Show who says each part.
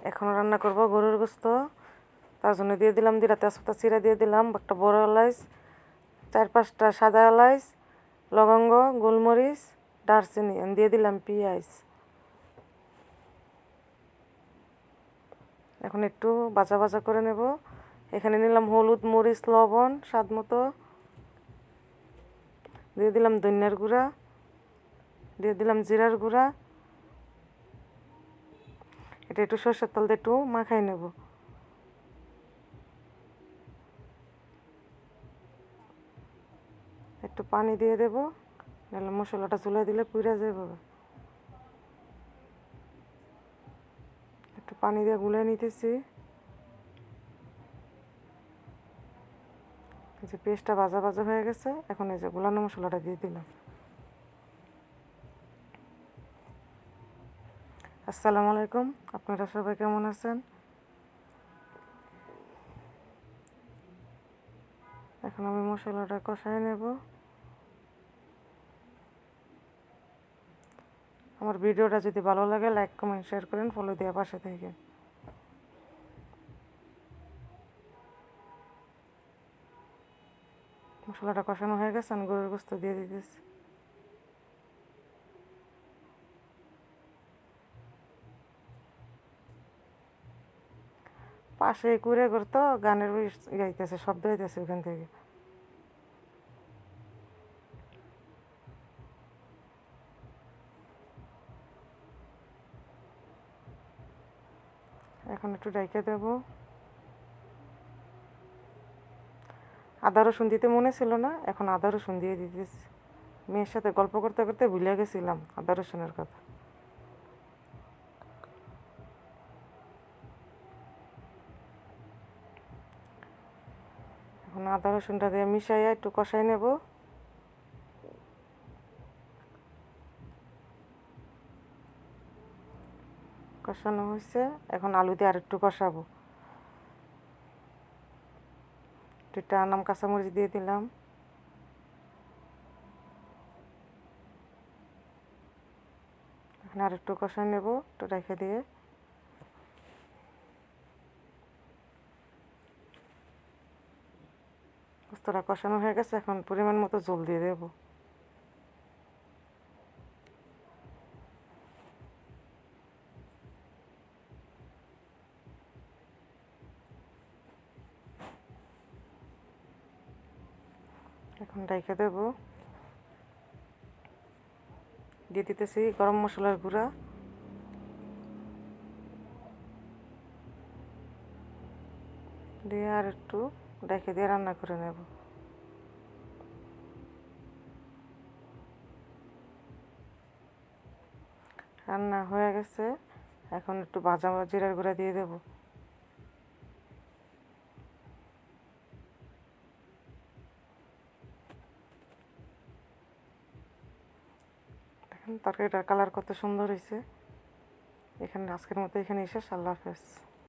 Speaker 1: এখন রান্না করব গরুর গোস্ত। তার জন্য দিয়ে দিলাম দিরা তেজপাতা চিরা দিয়ে দিলাম, একটা বড় এলাচ, 4-5টা সাদা এলাচ, লবঙ্গ, গোলমরিচ, দারচিনি, দিয়ে দিলাম পেঁয়াজ। এখন একটু ভাজা ভাজা করে নেব। এখানে নিলাম হলুদ, মরিচ, লবণ স্বাদ মতো, দিয়ে দিলাম ধনিয়ার গুঁড়া, দিয়ে দিলাম জিরার গুঁড়া। এটা একটু সরষের তেল দিয়ে একটু মাখাই নেব। একটু পানি দিয়ে দেব, নাহলে মশলাটা চুলায় দিলে পুড়ে যাবে। একটু পানি দিয়ে গুলে নিতেছি। এই যে পেস্টটা ভাজা ভাজা হয়ে গেছে, এখন এই যে গুলানো মশলাটা দিয়ে দিলাম। আসসালামু আলাইকুম, আপনারা সবাই কেমন আছেন? এখন আমি মশলাটা কষাই নেব। আমার ভিডিওটা যদি ভালো লাগে লাইক কমেন্ট শেয়ার করেন, ফলো দিয়ে পাশে থেকে। মশলাটা কষানো হয়ে গেছে, আমি গরুর গোস্ত দিয়ে দিতেছি। পাশে কুড়ে করতো গানের গাইতেছে, শব্দ হইতেছে ওখান থেকে। এখন একটু ডাইকে দেব। আদা রসুন দিতে মনে ছিল না, এখন আদা রসুন দিয়ে দিতেছি। মেয়ের সাথে গল্প করতে করতে ভুলে গেছিলাম আদা রসুনের কথা। এখন আদা রসুনটা দিয়ে মিশাইয়া একটু কষাই নেব। কষানো হয়েছে, এখন আলু দিয়ে আর একটু কষাবো। দুইটা আনাম কাঁচামরিচ দিয়ে দিলাম। এখন আর একটু কষাই নেব, একটু রেখে দিয়ে। গোস্তটা কষানো হয়ে গেছে, এখন পরিমাণ মতো জল দিয়ে দেব। এখন রেখে দেব। দিয়ে দিতেছি গরম মশলার গুঁড়া, দিয়ে আর একটু রেখে দিয়ে রান্না করে নেব। রান্না হয়ে গেছে, এখন একটু ভাজা জিরার গুঁড়া দিয়ে দেব। দেখেন তরকারিটার কালার কত সুন্দর হয়েছে। এখানে আজকের মতো এখানে শেষ। আল্লাহ হাফেজ।